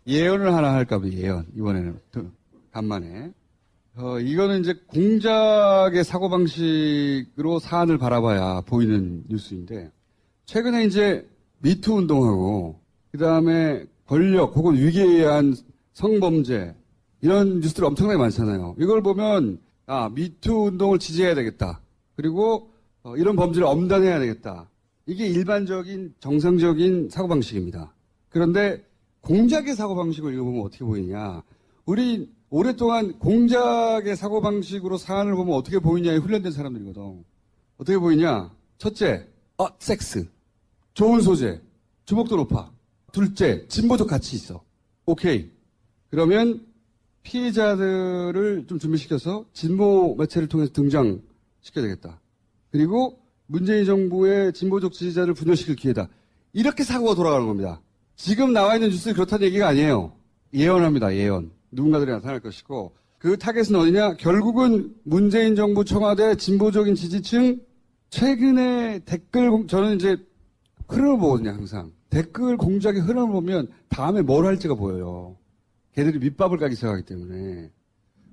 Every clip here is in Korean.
예언을 하나 할까 봐 예언. 이번에는 간만에. 이거는 이제 공작의 사고방식으로 사안을 바라봐야 보이는 뉴스인데, 최근에 이제 미투 운동하고, 그 다음에 권력 혹은 위기에 의한 성범죄, 이런 뉴스들이 엄청나게 많잖아요. 이걸 보면, 미투 운동을 지지해야 되겠다. 그리고, 이런 범죄를 엄단해야 되겠다. 이게 일반적인, 정상적인 사고방식입니다. 그런데, 공작의 사고방식을 읽어보면 어떻게 보이냐. 우리 오랫동안 공작의 사고방식으로 사안을 보면 어떻게 보이냐에 훈련된 사람들이거든. 어떻게 보이냐. 첫째, 섹스. 좋은 소재. 주목도 높아. 둘째, 진보적 가치 있어. 오케이. 그러면 피해자들을 좀 준비시켜서 진보 매체를 통해서 등장시켜야 되겠다. 그리고 문재인 정부의 진보적 지지자를 분열시킬 기회다. 이렇게 사고가 돌아가는 겁니다. 지금 나와 있는 뉴스는 그렇다는 얘기가 아니에요. 예언합니다. 예언. 누군가들이 나타날 것이고, 그 타겟은 어디냐? 결국은 문재인 정부 청와대 진보적인 지지층, 최근에 저는 이제 흐름을 보거든요, 항상. 댓글 공작의 흐름을 보면 다음에 뭘 할지가 보여요. 걔들이 밑밥을 까기 시작하기 때문에.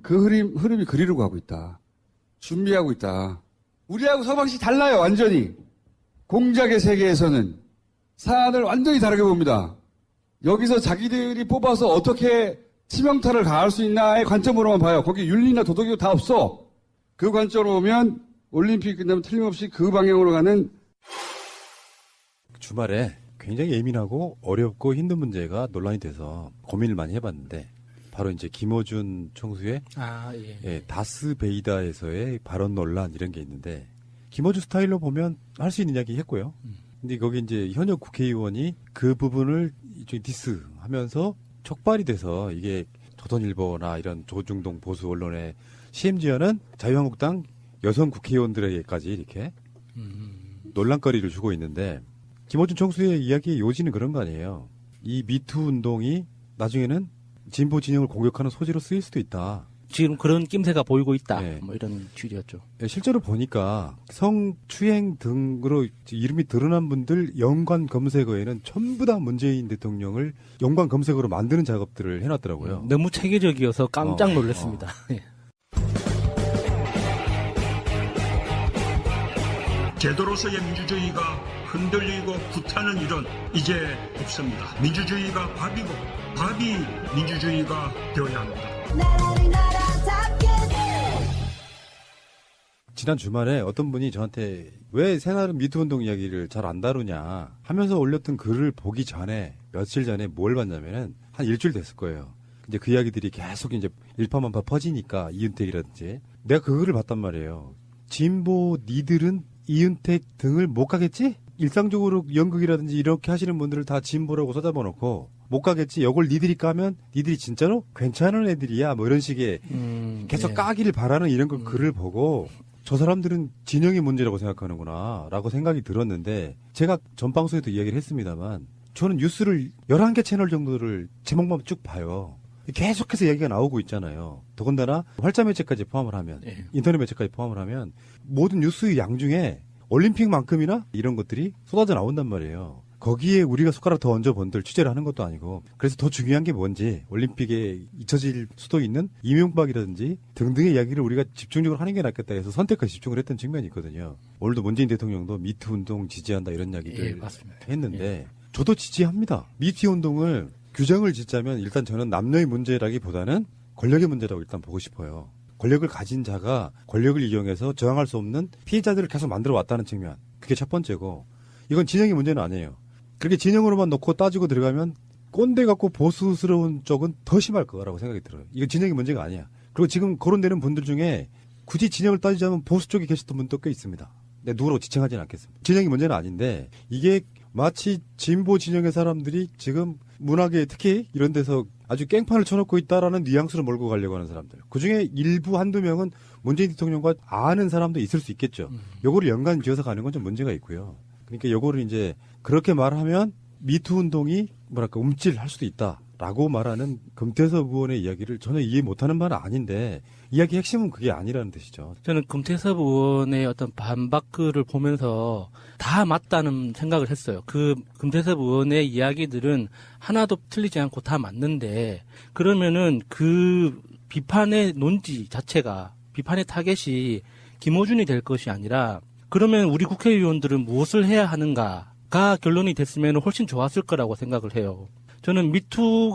그 흐름이 그리로 가고 있다. 준비하고 있다. 우리하고 사고방식이 달라요, 완전히. 공작의 세계에서는. 사안을 완전히 다르게 봅니다. 여기서 자기들이 뽑아서 어떻게 치명타를 가할 수 있나의 관점으로만 봐요. 거기 윤리나 도덕이 다 없어. 그 관점으로 보면 올림픽 끝나면 틀림없이 그 방향으로 가는. 주말에 굉장히 예민하고 어렵고 힘든 문제가 논란이 돼서 고민을 많이 해봤는데, 바로 이제 김어준 총수의 다스베이다에서의 발언 논란 이런 게 있는데, 김어준 스타일로 보면 할 수 있는 이야기 했고요. 근데 거기 이제 현역 국회의원이 그 부분을 디스하면서 촉발이 돼서 이게 조선일보나 이런 조중동 보수 언론에, 심지어는 자유한국당 여성 국회의원들에게까지 이렇게 논란거리를 주고 있는데, 김어준 총수의 이야기의 요지는 그런 거 아니에요. 이 미투 운동이 나중에는 진보 진영을 공격하는 소지로 쓰일 수도 있다. 지금 그런 낌새가 보이고 있다. 네. 뭐 이런 취지였죠. 실제로 보니까 성추행 등으로 이름이 드러난 분들 연관 검색어에는 전부 다 문재인 대통령을 연관 검색어로 만드는 작업들을 해놨더라고요. 너무 체계적이어서 깜짝 놀랐습니다. 제도로서의 민주주의가 흔들리고 구타는 일은 이제 없습니다. 민주주의가 밥이고 밥이 민주주의가 되어야 합니다. 지난 주말에 어떤 분이 저한테 왜 새날은 미투운동 이야기를 잘 안 다루냐 하면서 올렸던 글을 보기 전에, 며칠 전에 뭘 봤냐면은 한 일주일 됐을 거예요. 이제 그 이야기들이 계속 이제 일파만파 퍼지니까, 이은택이라든지. 내가 그 글을 봤단 말이에요. 진보 니들은 이은택 등을 못 가겠지? 일상적으로 연극이라든지 이렇게 하시는 분들을 다 진보라고 써잡아놓고 못 가겠지? 이걸 니들이 까면 니들이 진짜로 괜찮은 애들이야? 뭐 이런 식의 계속 까기를 바라는 이런 글을 보고, 저 사람들은 진영의 문제라고 생각하는구나 라고 생각이 들었는데, 제가 전 방송에도 이야기를 했습니다만, 저는 뉴스를 11개 채널 정도를 제목만 쭉 봐요. 계속해서 얘기가 나오고 있잖아요. 더군다나 활자 매체까지 포함을 하면, 인터넷 매체까지 포함을 하면 모든 뉴스의 양 중에 올림픽만큼이나 이런 것들이 쏟아져 나온단 말이에요. 거기에 우리가 숟가락 더 얹어본들 취재를 하는 것도 아니고, 그래서 더 중요한 게 뭔지, 올림픽에 잊혀질 수도 있는 이명박이라든지 등등의 이야기를 우리가 집중적으로 하는 게 낫겠다 해서 선택과 집중을 했던 측면이 있거든요. 오늘도 문재인 대통령도 미투 운동 지지한다 이런 이야기를 했는데, 저도 지지합니다. 미투 운동을 규정을 짓자면 일단 저는 남녀의 문제라기보다는 권력의 문제라고 일단 보고 싶어요. 권력을 가진 자가 권력을 이용해서 저항할 수 없는 피해자들을 계속 만들어 왔다는 측면, 그게 첫 번째고, 이건 진영의 문제는 아니에요. 그렇게 진영으로만 놓고 따지고 들어가면 꼰대 같고 보수스러운 쪽은 더 심할 거라고 생각이 들어요. 이건 진영의 문제가 아니야. 그리고 지금 거론되는 분들 중에 굳이 진영을 따지자면 보수 쪽에 계셨던 분도 꽤 있습니다. 근데 누구라고 지칭하지는 않겠습니다. 진영의 문제는 아닌데, 이게 마치 진보 진영의 사람들이 지금 문학에 특히 이런 데서 아주 깽판을 쳐놓고 있다라는 뉘앙스를 몰고 가려고 하는 사람들. 그중에 일부 한두 명은 문재인 대통령과 아는 사람도 있을 수 있겠죠. 요거를 연관 지어서 가는 건 좀 문제가 있고요. 그러니까 요거를 이제 그렇게 말하면 미투 운동이 움찔할 수도 있다. 라고 말하는 금태섭 의원의 이야기를 전혀 이해 못하는 바는 아닌데 이야기 핵심은 그게 아니라는 뜻이죠. 저는 금태섭 의원의 어떤 반박글을 보면서 다 맞다는 생각을 했어요. 그 금태섭 의원의 이야기들은 하나도 틀리지 않고 다 맞는데 그러면은 그 비판의 논지 자체가 비판의 타겟이 김어준이 될 것이 아니라 그러면 우리 국회의원들은 무엇을 해야 하는가가 결론이 됐으면 훨씬 좋았을 거라고 생각을 해요. 저는 미투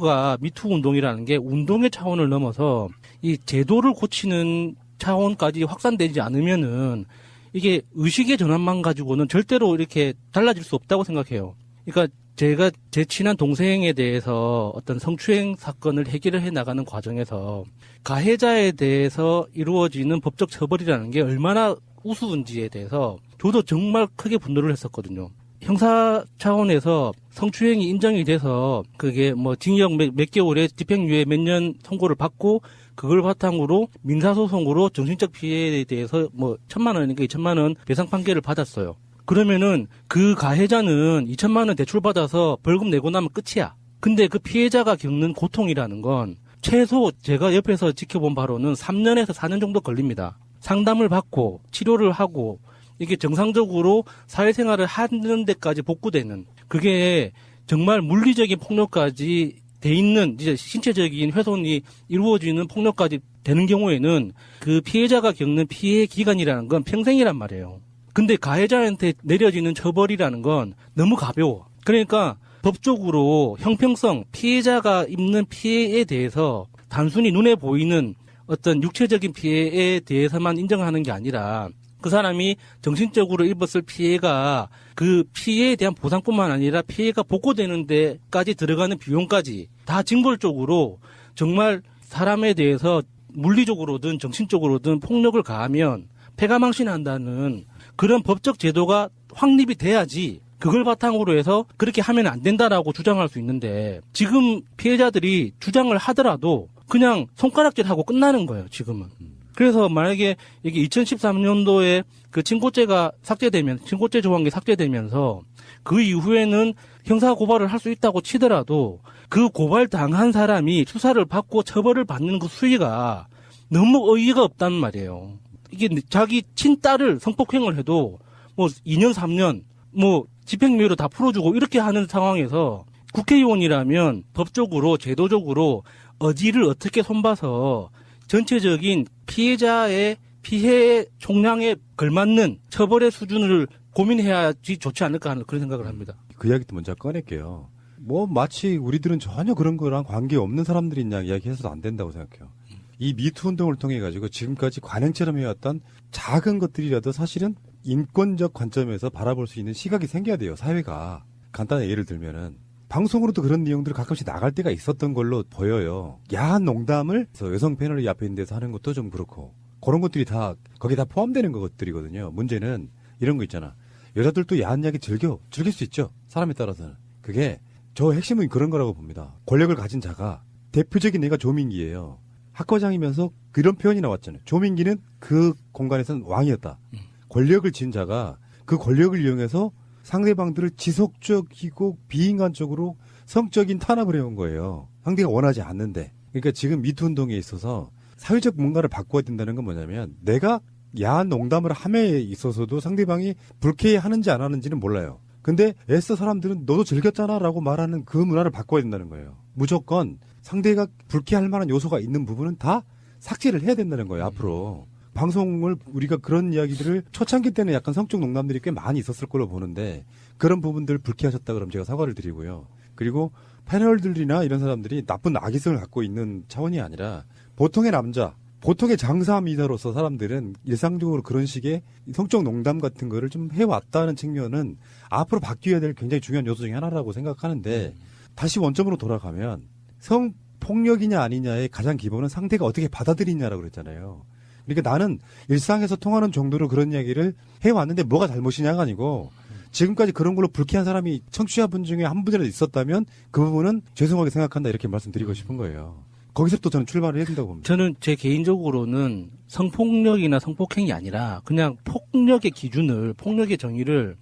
운동이라는 게 운동의 차원을 넘어서 이 제도를 고치는 차원까지 확산되지 않으면은 이게 의식의 전환만 가지고는 절대로 이렇게 달라질 수 없다고 생각해요. 그러니까 제가 제 친한 동생에 대해서 어떤 성추행 사건을 해결을 해 나가는 과정에서 가해자에 대해서 이루어지는 법적 처벌이라는 게 얼마나 우스운지에 대해서 저도 정말 크게 분노를 했었거든요. 형사 차원에서 성추행이 인정이 돼서 그게 뭐 징역 몇 개월에 집행유예 몇 년 선고를 받고 그걸 바탕으로 민사소송으로 정신적 피해에 대해서 뭐 1,000만 원인가 2,000만 원 배상 판결을 받았어요. 그러면은 그 가해자는 2,000만 원 대출받아서 벌금 내고 나면 끝이야. 근데 그 피해자가 겪는 고통이라는 건 최소 제가 옆에서 지켜본 바로는 3년에서 4년 정도 걸립니다. 상담을 받고 치료를 하고 이게 정상적으로 사회생활을 하는 데까지 복구되는 그게 정말 물리적인 폭력까지 돼 있는 이제 신체적인 훼손이 이루어지는 폭력까지 되는 경우에는 그 피해자가 겪는 피해 기간이라는 건 평생이란 말이에요. 근데 가해자한테 내려지는 처벌이라는 건 너무 가벼워. 그러니까 법적으로 형평성 피해자가 입는 피해에 대해서 단순히 눈에 보이는 어떤 육체적인 피해에 대해서만 인정하는 게 아니라 그 사람이 정신적으로 입었을 피해가 그 피해에 대한 보상뿐만 아니라 피해가 복구되는 데까지 들어가는 비용까지 다 징벌적으로 정말 사람에 대해서 물리적으로든 정신적으로든 폭력을 가하면 패가망신한다는 그런 법적 제도가 확립이 돼야지 그걸 바탕으로 해서 그렇게 하면 안 된다라고 주장할 수 있는데 지금 피해자들이 주장을 하더라도 그냥 손가락질하고 끝나는 거예요, 지금은. 그래서 만약에 이게 2013년도에 그 친고죄가 친고죄 조항이 삭제되면서 그 이후에는 형사 고발을 할 수 있다고 치더라도 그 고발 당한 사람이 수사를 받고 처벌을 받는 그 수위가 너무 어이가 없단 말이에요. 이게 자기 친딸을 성폭행을 해도 뭐 2년, 3년, 뭐 집행유예로 다 풀어주고 이렇게 하는 상황에서 국회의원이라면 법적으로, 제도적으로 어디를 어떻게 손봐서 전체적인 피해자의 피해 총량에 걸맞는 처벌의 수준을 고민해야지 좋지 않을까 하는 그런 생각을 합니다. 그 이야기도 먼저 꺼낼게요. 뭐 마치 우리들은 전혀 그런 거랑 관계없는 사람들인 양 이야기해서도 안 된다고 생각해요. 이 미투 운동을 통해 가지고 지금까지 관행처럼 해왔던 작은 것들이라도 사실은 인권적 관점에서 바라볼 수 있는 시각이 생겨야 돼요. 사회가. 간단한 예를 들면은 방송으로도 그런 내용들을 가끔씩 나갈 때가 있었던 걸로 보여요. 야한 농담을 여성 패널이 앞에 있는 데서 하는 것도 좀 그렇고 그런 것들이 다 거기에 다 포함되는 것들이거든요. 문제는 이런 거 있잖아. 여자들도 야한 이야기 즐길 수 있죠. 사람에 따라서는. 그게 저 핵심은 그런 거라고 봅니다. 권력을 가진 자가 대표적인 애가 조민기예요. 학과장이면서 그런 표현이 나왔잖아요. 조민기는 그 공간에서는 왕이었다. 권력을 쥔 자가 그 권력을 이용해서 상대방들을 지속적이고 비인간적으로 성적인 탄압을 해온 거예요. 상대가 원하지 않는데. 그러니까 지금 미투 운동에 있어서 사회적 뭔가를 바꿔야 된다는 건 뭐냐면 내가 야한 농담을 함에 있어서도 상대방이 불쾌해하는지 안 하는지는 몰라요. 근데 애써 사람들은 너도 즐겼잖아 라고 말하는 그 문화를 바꿔야 된다는 거예요. 무조건 상대가 불쾌할 만한 요소가 있는 부분은 다 삭제를 해야 된다는 거예요. 앞으로. 방송을 우리가 그런 이야기들을 초창기 때는 약간 성적 농담들이 꽤 많이 있었을 걸로 보는데 그런 부분들 불쾌하셨다 그러면 제가 사과를 드리고요. 그리고 패널들이나 이런 사람들이 나쁜 악의성을 갖고 있는 차원이 아니라 보통의 남자, 보통의 장사미사로서 사람들은 일상적으로 그런 식의 성적 농담 같은 거를 좀 해왔다는 측면은 앞으로 바뀌어야 될 굉장히 중요한 요소 중에 하나라고 생각하는데 다시 원점으로 돌아가면 성폭력이냐 아니냐의 가장 기본은 상대가 어떻게 받아들이냐라고 그랬잖아요. 그러니까 나는 일상에서 통하는 정도로 그런 이야기를 해왔는데 뭐가 잘못이냐가 아니고 지금까지 그런 걸로 불쾌한 사람이 청취자분 중에 한 분이라도 있었다면 그 부분은 죄송하게 생각한다 이렇게 말씀드리고 싶은 거예요. 거기서부터 저는 출발을 해야 된다고 봅니다. 저는 제 개인적으로는 성폭력이나 성폭행이 아니라 그냥 폭력의 기준을, 폭력의 정의를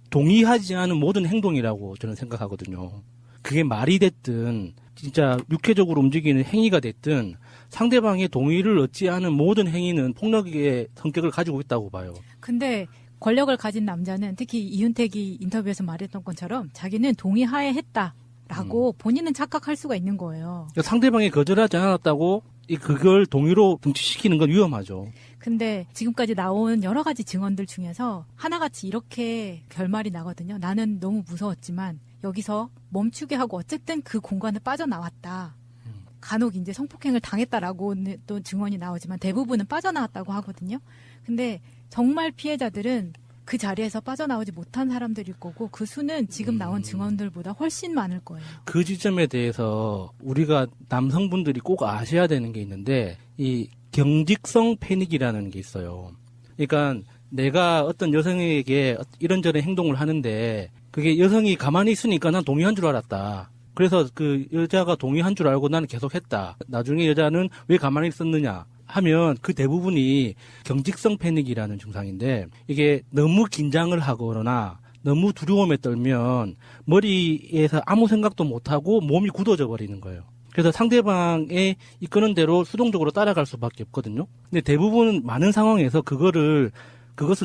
동의하지 않은 모든 행동이라고 저는 생각하거든요. 그게 말이 됐든 진짜 육체적으로 움직이는 행위가 됐든 상대방의 동의를 얻지 않은 모든 행위는 폭력의 성격을 가지고 있다고 봐요. 근데 권력을 가진 남자는 특히 이윤택이 인터뷰에서 말했던 것처럼 자기는 동의하에 했다라고 본인은 착각할 수가 있는 거예요. 그러니까 상대방이 거절하지 않았다고 그걸 동의로 등치시키는 건 위험하죠. 근데 지금까지 나온 여러 가지 증언들 중에서 하나같이 이렇게 결말이 나거든요. 나는 너무 무서웠지만 여기서 멈추게 하고 어쨌든 그 공간을 빠져나왔다. 간혹 이제 성폭행을 당했다라고 또 증언이 나오지만 대부분은 빠져나왔다고 하거든요. 근데 정말 피해자들은 그 자리에서 빠져나오지 못한 사람들일 거고 그 수는 지금 나온 증언들보다 훨씬 많을 거예요. 그 지점에 대해서 우리가 남성분들이 꼭 아셔야 되는 게 있는데 이 경직성 패닉이라는 게 있어요. 그러니까 내가 어떤 여성에게 이런저런 행동을 하는데 그게 여성이 가만히 있으니까 난 동의한 줄 알았다. 그래서 그 여자가 동의한 줄 알고 나는 계속 했다. 나중에 여자는 왜 가만히 있었느냐 하면 그 대부분이 경직성 패닉이라는 증상인데 이게 너무 긴장을 하거나 너무 두려움에 떨면 머리에서 아무 생각도 못하고 몸이 굳어져 버리는 거예요. 그래서 상대방의 이끄는 대로 수동적으로 따라갈 수밖에 없거든요. 근데 대부분 많은 상황에서 그것을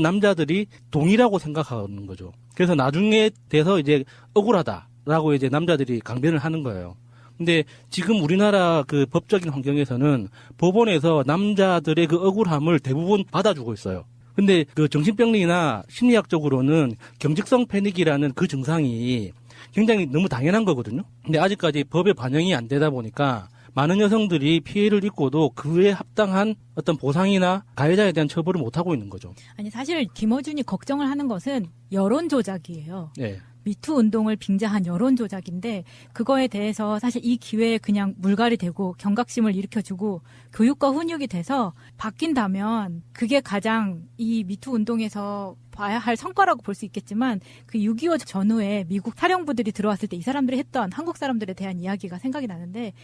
남자들이 동의라고 생각하는 거죠. 그래서 나중에 돼서 이제 억울하다라고 이제 남자들이 강변을 하는 거예요. 근데 지금 우리나라 그 법적인 환경에서는 법원에서 남자들의 그 억울함을 대부분 받아주고 있어요. 근데 그 정신병리나 심리학적으로는 경직성 패닉이라는 그 증상이 굉장히 너무 당연한 거거든요. 근데 아직까지 법에 반영이 안 되다 보니까 많은 여성들이 피해를 입고도 그에 합당한 어떤 보상이나 가해자에 대한 처벌을 못 하고 있는 거죠. 아니 사실 김어준이 걱정을 하는 것은 여론 조작이에요. 네. 미투 운동을 빙자한 여론 조작인데 그거에 대해서 사실 이 기회에 그냥 물갈이 되고 경각심을 일으켜주고 교육과 훈육이 돼서 바뀐다면 그게 가장 이 미투 운동에서 봐야 할 성과라고 볼 수 있겠지만 그 6.25 전후에 미국 사령부들이 들어왔을 때 이 사람들이 했던 한국 사람들에 대한 이야기가 생각이 나는데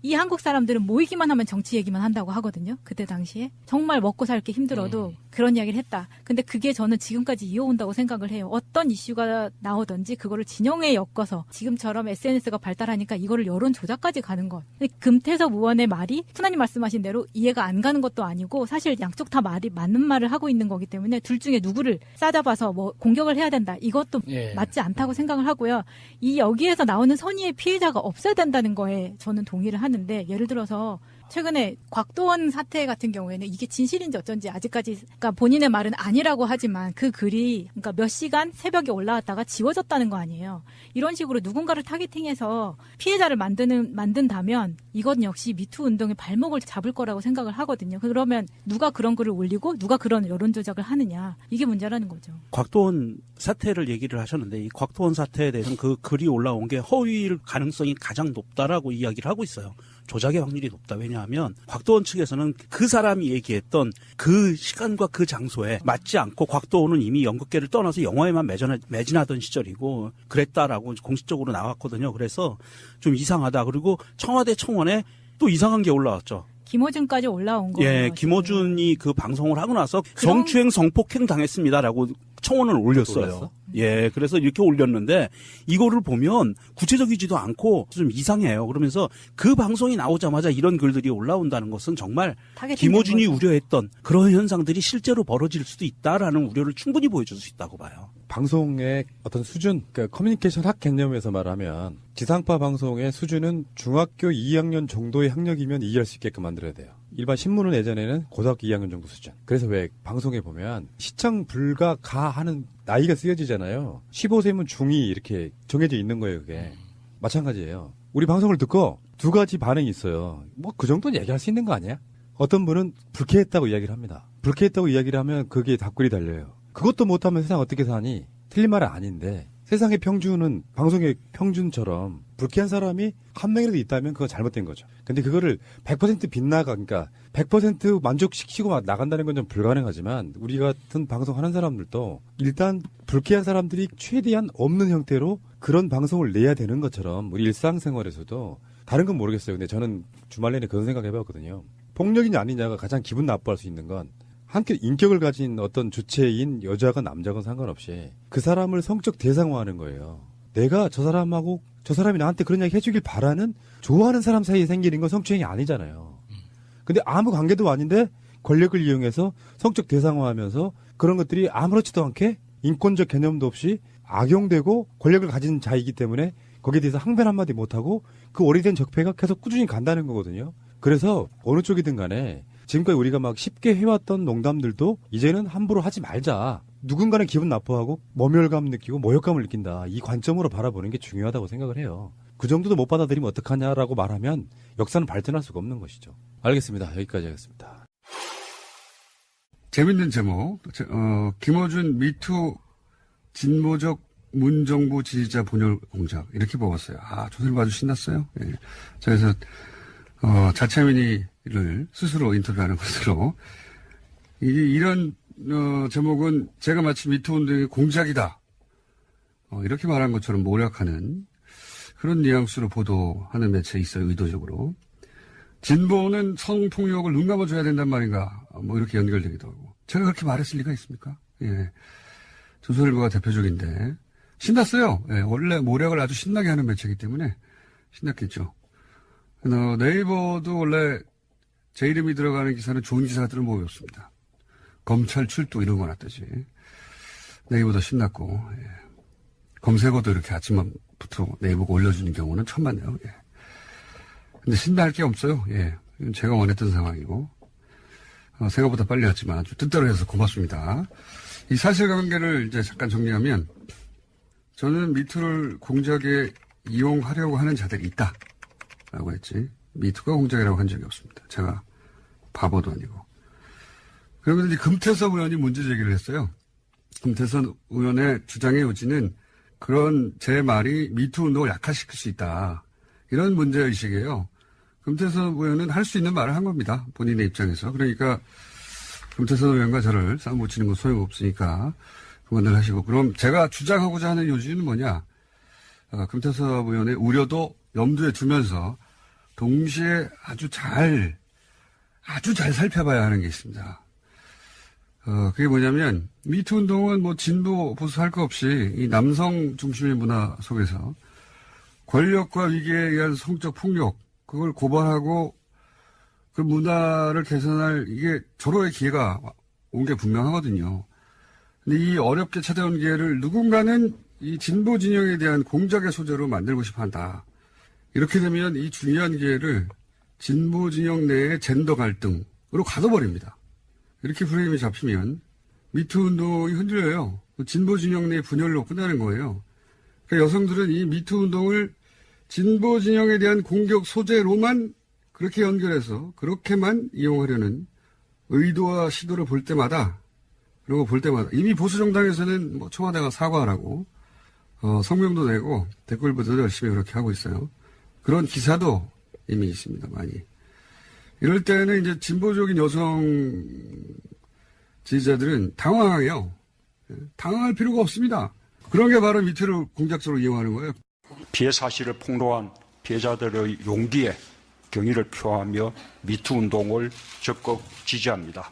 이 한국 사람들은 모이기만 하면 정치 얘기만 한다고 하거든요. 그때 당시에. 정말 먹고 살기 힘들어도 그런 이야기를 했다. 근데 그게 저는 지금까지 이어온다고 생각을 해요. 어떤 이슈가 나오든지 그거를 진영에 엮어서 지금처럼 SNS가 발달하니까 이거를 여론 조작까지 가는 것. 금태섭 의원의 말이 푸나님 말씀하신 대로 이해가 안 가는 것도 아니고 사실 양쪽 다 말이 맞는 말을 하고 있는 거기 때문에 둘 중에 누구를 싸잡아서 뭐 공격을 해야 된다. 이것도 맞지 않다고 생각을 하고요. 이 여기에서 나오는 선의의 피해자가 없어야 된다는 거에 저는 동의를 하는데 예를 들어서 최근에 곽도원 사태 같은 경우에는 이게 진실인지 어쩐지 아직까지 그러니까 본인의 말은 아니라고 하지만 그 글이 그러니까 몇 시간 새벽에 올라왔다가 지워졌다는 거 아니에요. 이런 식으로 누군가를 타겟팅해서 피해자를 만든다면 이건 역시 미투 운동의 발목을 잡을 거라고 생각을 하거든요. 그러면 누가 그런 글을 올리고 누가 그런 여론 조작을 하느냐 이게 문제라는 거죠. 곽도원 사태를 얘기를 하셨는데 이 곽도원 사태에 대해서는 그 글이 올라온 게 허위일 가능성이 가장 높다라고 이야기를 하고 있어요. 조작의 확률이 높다. 왜냐하면 곽도원 측에서는 그 사람이 얘기했던 그 시간과 그 장소에 맞지 않고 곽도원은 이미 연극계를 떠나서 영화에만 매진하던 시절이고 그랬다라고 공식적으로 나왔거든요. 그래서 좀 이상하다. 그리고 청와대 청원에 또 이상한 게 올라왔죠. 김어준까지 올라온 거예요. 예, 김어준이 그 방송을 하고 나서 성추행 성폭행 당했습니다라고 청원을 올렸어요. 예, 그래서 이렇게 올렸는데 이거를 보면 구체적이지도 않고 좀 이상해요. 그러면서 그 방송이 나오자마자 이런 글들이 올라온다는 것은 정말 김어준이 우려했던 그런 현상들이 실제로 벌어질 수도 있다라는 우려를 충분히 보여줄 수 있다고 봐요. 방송의 어떤 수준, 그러니까 커뮤니케이션 학 개념에서 말하면 지상파 방송의 수준은 중학교 2학년 정도의 학력이면 이해할 수 있게끔 만들어야 돼요. 일반 신문은 예전에는 고등학교 2학년 정도 수준. 그래서 왜 방송에 보면 시청 불가가 하는 나이가 쓰여지잖아요. 15세면 중2 이렇게 정해져 있는 거예요, 그게. 마찬가지예요. 우리 방송을 듣고 두 가지 반응이 있어요. 뭐 그 정도는 얘기할 수 있는 거 아니야? 어떤 분은 불쾌했다고 이야기를 합니다. 불쾌했다고 이야기를 하면 그게 답글이 달려요. 그것도 못하면 세상 어떻게 사니? 틀린 말은 아닌데 세상의 평균은 방송의 평균처럼 불쾌한 사람이 한 명이라도 있다면 그건 잘못된 거죠. 근데 그거를 100% 빗나가 그러니까 100% 만족시키고 나간다는 건 좀 불가능하지만 우리 같은 방송하는 사람들도 일단 불쾌한 사람들이 최대한 없는 형태로 그런 방송을 내야 되는 것처럼 우리 일상생활에서도 다른 건 모르겠어요. 근데 저는 주말 내내 그런 생각 해봤거든요. 폭력이냐 아니냐가 가장 기분 나빠할 수 있는 건 한껏 인격을 가진 어떤 주체인 여자건 남자건 상관없이 그 사람을 성적 대상화하는 거예요. 내가 저 사람하고 저 사람이 나한테 그런 이야기 해주길 바라는 좋아하는 사람 사이에 생기는 건 성추행이 아니잖아요. 근데 아무 관계도 아닌데 권력을 이용해서 성적 대상화하면서 그런 것들이 아무렇지도 않게 인권적 개념도 없이 악용되고 권력을 가진 자이기 때문에 거기에 대해서 항변 한마디 못하고 그 오래된 적폐가 계속 꾸준히 간다는 거거든요. 그래서 어느 쪽이든 간에 지금까지 우리가 막 쉽게 해왔던 농담들도 이제는 함부로 하지 말자. 누군가는 기분 나빠하고 모멸감 느끼고 모욕감을 느낀다. 이 관점으로 바라보는 게 중요하다고 생각을 해요. 그 정도도 못 받아들이면 어떡하냐라고 말하면 역사는 발전할 수가 없는 것이죠. 알겠습니다. 여기까지 하겠습니다. 재밌는 제목. 김어준 미투 진보적 문정부 지지자 분열 공작. 이렇게 뽑았어요. 조선일보 아주 신났어요. 예. 그래서, 자채민이를 스스로 인터뷰하는 것으로. 이런, 제목은 제가 마치 미투 운동의 공작이다. 이렇게 말한 것처럼 모략하는 그런 뉘앙스로 보도하는 매체에 있어요. 의도적으로. 진보는 성폭력을 눈 감아줘야 된단 말인가. 이렇게 연결되기도 하고. 제가 그렇게 말했을 리가 있습니까? 예. 조선일보가 대표적인데. 신났어요. 예. 원래 모략을 아주 신나게 하는 매체이기 때문에 신났겠죠. 네이버도 원래 제 이름이 들어가는 기사는 좋은 기사들은 모여 없습니다. 검찰 출두 이런 거나 뜨지. 네이버도 신났고, 예. 검색어도 이렇게 아침부터 네이버가 올려주는 경우는 처음 봤네요. 예. 근데 신나할 게 없어요. 예. 이건 제가 원했던 상황이고, 생각보다 빨리 왔지만 아주 뜻대로 해서 고맙습니다. 이 사실관계를 이제 잠깐 정리하면, 저는 미투를 공작에 이용하려고 하는 자들이 있다. 라고 했지. 미투가 공작이라고 한 적이 없습니다. 제가 바보도 아니고. 그러면 이제 금태섭 의원이 문제 제기를 했어요. 금태섭 의원의 주장의 요지는 그런 제 말이 미투 운동을 약화시킬 수 있다. 이런 문제의식이에요. 금태섭 의원은 할 수 있는 말을 한 겁니다. 본인의 입장에서. 그러니까 금태섭 의원과 저를 싸움 못 치는 건 소용없으니까 그만들 하시고. 그럼 제가 주장하고자 하는 요지는 뭐냐. 금태섭 의원의 우려도 염두에 두면서 동시에 아주 잘 살펴봐야 하는 게 있습니다. 그게 뭐냐면, 미투 운동은 진보, 보수 할 거 없이 이 남성 중심의 문화 속에서 권력과 위기에 의한 성적 폭력, 그걸 고발하고 그 문화를 개선할 이게 절호의 기회가 온 게 분명하거든요. 근데 이 어렵게 찾아온 기회를 누군가는 이 진보 진영에 대한 공작의 소재로 만들고 싶어 한다. 이렇게 되면 이 중요한 기회를 진보 진영 내의 젠더 갈등으로 가둬버립니다. 이렇게 프레임이 잡히면 미투 운동이 흔들려요. 진보 진영 내 분열로 끝나는 거예요. 그러니까 여성들은 이 미투 운동을 진보 진영에 대한 공격 소재로만 그렇게 연결해서 그렇게만 이용하려는 의도와 시도를 볼 때마다, 그리고 볼 때마다 이미 보수 정당에서는 청와대가 사과하라고 성명도 내고 댓글부터도 열심히 그렇게 하고 있어요. 그런 기사도 이미 있습니다. 많이. 이럴 때는 이제 진보적인 여성 지지자들은 당황해요. 당황할 필요가 없습니다. 그런 게 바로 미투를 공작적으로 이용하는 거예요. 피해 사실을 폭로한 피해자들의 용기에 경의를 표하며 미투 운동을 적극 지지합니다.